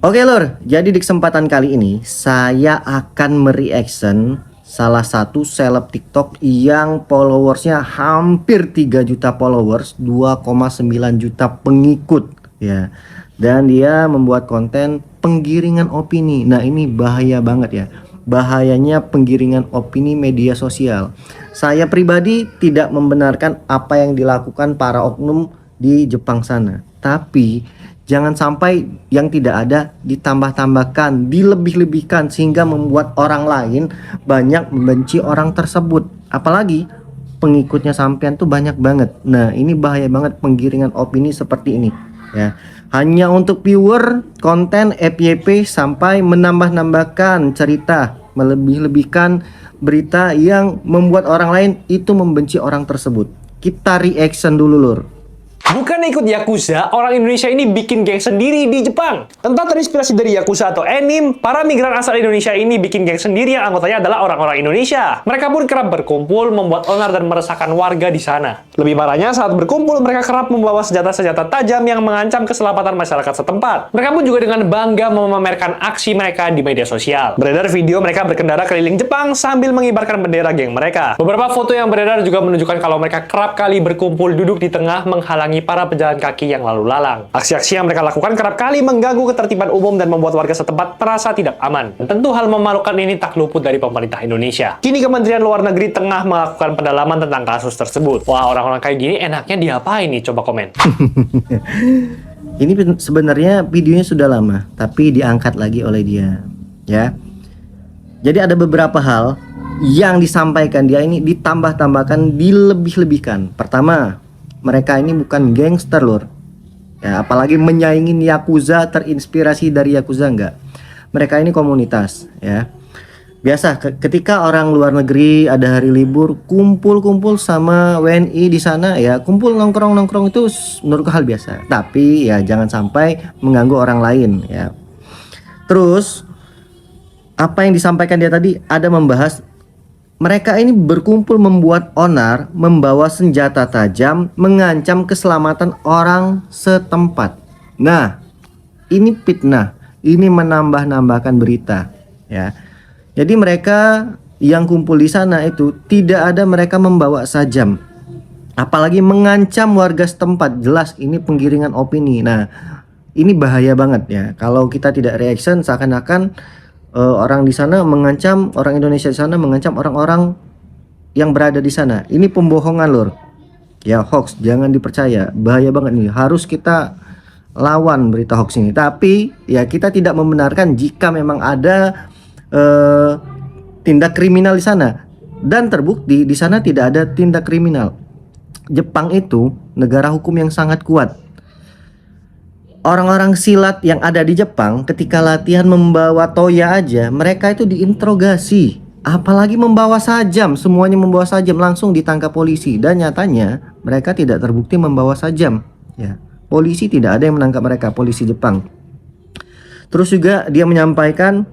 Oke lur, jadi di kesempatan kali ini saya akan mereaction salah satu seleb TikTok yang followersnya hampir 3 juta followers, 2,9 juta pengikut ya. Dan dia membuat konten penggiringan opini. Nah, ini bahaya banget ya. Bahayanya penggiringan opini media sosial. Saya pribadi tidak membenarkan apa yang dilakukan para oknum di Jepang sana. Tapi jangan sampai yang tidak ada ditambah-tambahkan, dilebih-lebihkan sehingga membuat orang lain banyak membenci orang tersebut. Apalagi pengikutnya sampean tuh banyak banget. Nah, ini bahaya banget penggiringan opini seperti ini ya. Hanya untuk viewer konten FYP sampai menambah-nambahkan cerita, melebih-lebihkan berita yang membuat orang lain itu membenci orang tersebut. Kita reaction dulu lur. Bukan ikut Yakuza, orang Indonesia ini bikin geng sendiri di Jepang. Tentu terinspirasi dari Yakuza atau anime, para migran asal Indonesia ini bikin geng sendiri yang anggotanya adalah orang-orang Indonesia. Mereka pun kerap berkumpul, membuat onar dan meresahkan warga di sana. Lebih parahnya, saat berkumpul, mereka kerap membawa senjata-senjata tajam yang mengancam keselamatan masyarakat setempat. Mereka pun juga dengan bangga memamerkan aksi mereka di media sosial. Beredar video mereka berkendara keliling Jepang sambil mengibarkan bendera geng mereka. Beberapa foto yang beredar juga menunjukkan kalau mereka kerap kali berkumpul duduk di tengah menghalangi para pejalan kaki yang lalu lalang. Aksi-aksi yang mereka lakukan kerap kali mengganggu ketertiban umum dan membuat warga setempat merasa tidak aman. Dan tentu hal memalukan ini tak luput dari pemerintah Indonesia. Kini Kementerian Luar Negeri tengah melakukan pendalaman tentang kasus tersebut. Wah, orang-orang kayak gini enaknya diapain nih? Coba komen. Ini sebenarnya videonya sudah lama, tapi diangkat lagi oleh dia ya. Jadi ada beberapa hal yang disampaikan dia ini ditambah-tambahkan, dilebih-lebihkan. Pertama, mereka ini bukan gangster lur ya, apalagi menyaingin Yakuza, terinspirasi dari Yakuza enggak. Mereka ini komunitas ya. Biasa ketika orang luar negeri ada hari libur kumpul-kumpul sama WNI di sana ya, kumpul nongkrong-nongkrong itu menurutku hal biasa. Tapi ya jangan sampai mengganggu orang lain ya. Terus apa yang disampaikan dia tadi ada membahas mereka ini berkumpul membuat onar, membawa senjata tajam, mengancam keselamatan orang setempat. Nah, ini fitnah, ini menambah-nambahkan berita, ya. Jadi mereka yang kumpul di sana itu tidak ada mereka membawa sajam, apalagi mengancam warga setempat. Jelas ini penggiringan opini. Nah, ini bahaya banget ya. Kalau kita tidak reaction seakan-akan orang di sana mengancam, orang Indonesia di sana mengancam orang-orang yang berada di sana. Ini pembohongan lur ya, hoax, jangan dipercaya, bahaya banget nih. Harus kita lawan berita hoax ini. Tapi ya kita tidak membenarkan jika memang ada tindak kriminal di sana, dan terbukti di sana tidak ada tindak kriminal. Jepang itu negara hukum yang sangat kuat. Orang-orang silat yang ada di Jepang ketika latihan membawa toya aja mereka itu diinterogasi, apalagi membawa sajam. Semuanya membawa sajam, langsung ditangkap polisi. Dan nyatanya mereka tidak terbukti membawa sajam ya. Polisi tidak ada yang menangkap mereka, polisi Jepang. Terus juga dia menyampaikan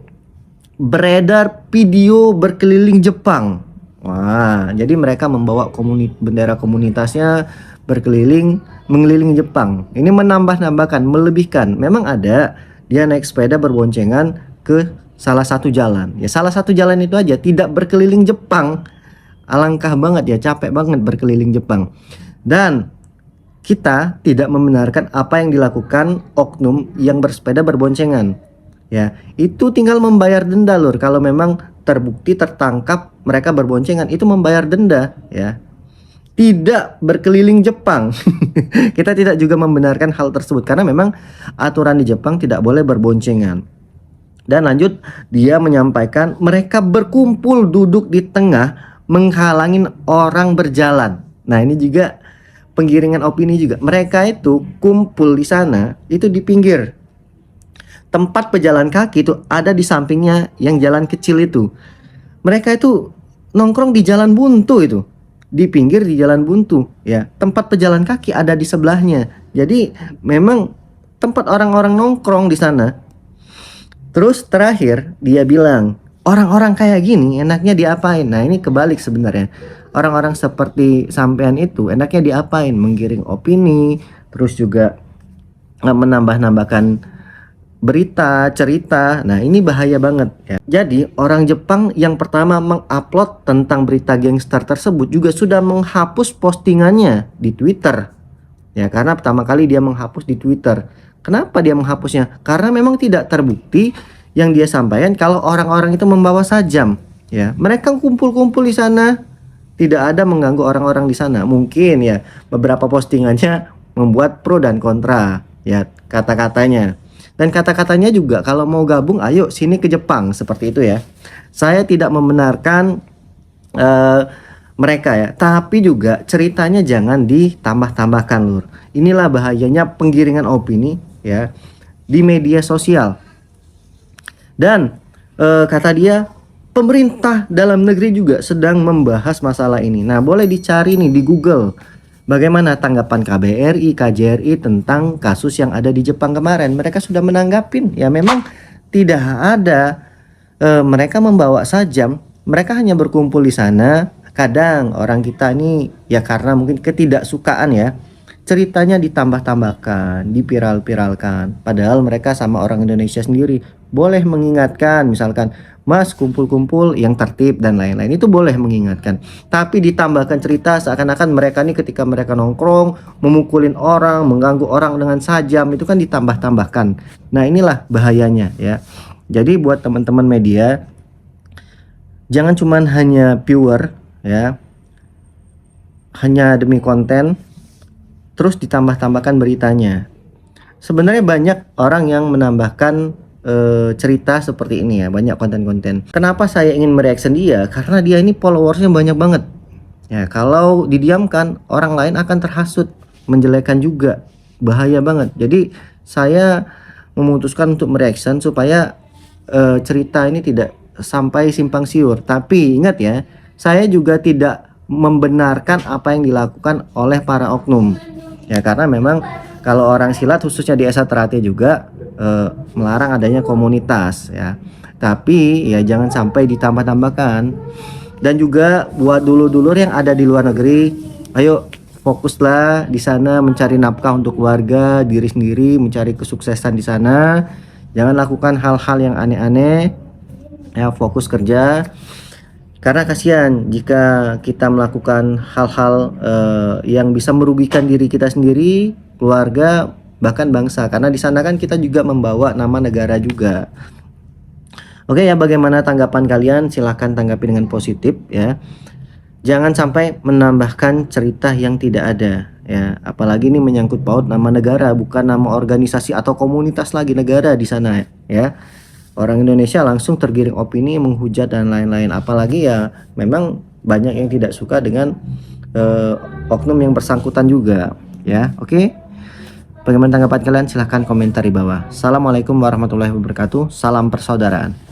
beredar video berkeliling Jepang. Wah, jadi mereka membawa bendera komunitasnya berkeliling, mengelilingi Jepang. Ini menambah-nambahkan, melebihkan. Memang ada dia naik sepeda berboncengan ke salah satu jalan. Ya salah satu jalan itu aja, tidak berkeliling Jepang. Alangkah banget ya, capek banget berkeliling Jepang. Dan kita tidak membenarkan apa yang dilakukan oknum yang bersepeda berboncengan. Ya, itu tinggal membayar denda lur. Kalau memang terbukti tertangkap mereka berboncengan, itu membayar denda ya. Tidak berkeliling Jepang. Kita tidak juga membenarkan hal tersebut karena memang aturan di Jepang tidak boleh berboncengan. Dan lanjut dia menyampaikan mereka berkumpul duduk di tengah menghalangin orang berjalan. Nah, ini juga penggiringan opini juga. Mereka itu kumpul di sana itu di pinggir. Tempat pejalan kaki itu ada di sampingnya yang jalan kecil itu. Mereka itu nongkrong di jalan buntu itu. Di pinggir di jalan buntu ya, tempat pejalan kaki ada di sebelahnya. Jadi memang tempat orang-orang nongkrong di sana. Terus terakhir dia bilang orang-orang kayak gini enaknya diapain. Nah, ini kebalik sebenarnya. Orang-orang seperti sampean itu enaknya diapain? Menggiring opini, terus juga menambah-nambahkan berita, cerita. Nah, ini bahaya banget ya. Jadi, orang Jepang yang pertama mengupload tentang berita gangster tersebut juga sudah menghapus postingannya di Twitter. Ya, karena pertama kali dia menghapus di Twitter. Kenapa dia menghapusnya? Karena memang tidak terbukti yang dia sampaikan kalau orang-orang itu membawa sajam. Ya, mereka kumpul-kumpul di sana, tidak ada mengganggu orang-orang di sana. Mungkin ya beberapa postingannya membuat pro dan kontra, ya kata-katanya. Dan kata-katanya juga kalau mau gabung ayo sini ke Jepang, seperti itu ya. Saya tidak membenarkan mereka ya, tapi juga ceritanya jangan ditambah-tambahkan lur. Inilah bahayanya penggiringan opini ya di media sosial. Dan kata dia pemerintah dalam negeri juga sedang membahas masalah ini. Nah, boleh dicari nih di Google. Bagaimana tanggapan KBRI, KJRI tentang kasus yang ada di Jepang kemarin? Mereka sudah menanggapin. Ya memang tidak ada mereka membawa sajam. Mereka hanya berkumpul di sana. Kadang orang kita ini ya karena mungkin ketidaksukaan ya, ceritanya ditambah-tambahkan, diviral-viralkan. Padahal mereka sama orang Indonesia sendiri boleh mengingatkan, misalkan Mas kumpul-kumpul yang tertib dan lain-lain, itu boleh mengingatkan. Tapi ditambahkan cerita seakan-akan mereka nih ketika mereka nongkrong memukulin orang, mengganggu orang dengan sajam, itu kan ditambah-tambahkan. Nah, inilah bahayanya ya. Jadi buat teman-teman media, jangan cuman hanya viewer ya, hanya demi konten terus ditambah-tambahkan beritanya. Sebenarnya banyak orang yang menambahkan cerita seperti ini ya, banyak konten-konten. Kenapa saya ingin mereaction dia? Karena dia ini followersnya banyak banget. Ya, kalau didiamkan orang lain akan terhasut, menjelekan juga, bahaya banget. Jadi saya memutuskan untuk mereaction supaya cerita ini tidak sampai simpang siur. Tapi ingat ya, saya juga tidak membenarkan apa yang dilakukan oleh para oknum. Ya, karena memang kalau orang silat khususnya di Esa Teratai juga melarang adanya komunitas ya. Tapi ya jangan sampai ditambah-tambahkan. Dan juga buat dulur-dulur yang ada di luar negeri, ayo fokuslah di sana mencari nafkah untuk keluarga, diri sendiri, mencari kesuksesan di sana. Jangan lakukan hal-hal yang aneh-aneh. Ya, fokus kerja. Karena kasihan jika kita melakukan hal-hal yang bisa merugikan diri kita sendiri, keluarga, bahkan bangsa. Karena di sana kan kita juga membawa nama negara juga. Oke ya, bagaimana tanggapan kalian? Silahkan tanggapi dengan positif ya. Jangan sampai menambahkan cerita yang tidak ada ya. Apalagi ini menyangkut paut nama negara, bukan nama organisasi atau komunitas lagi, negara di sana ya. Orang Indonesia langsung tergiring opini, menghujat dan lain-lain. Apalagi ya memang banyak yang tidak suka dengan oknum yang bersangkutan juga ya. Oke. Bagaimana tanggapan kalian? Silahkan komentar di bawah. Assalamualaikum warahmatullahi wabarakatuh. Salam persaudaraan.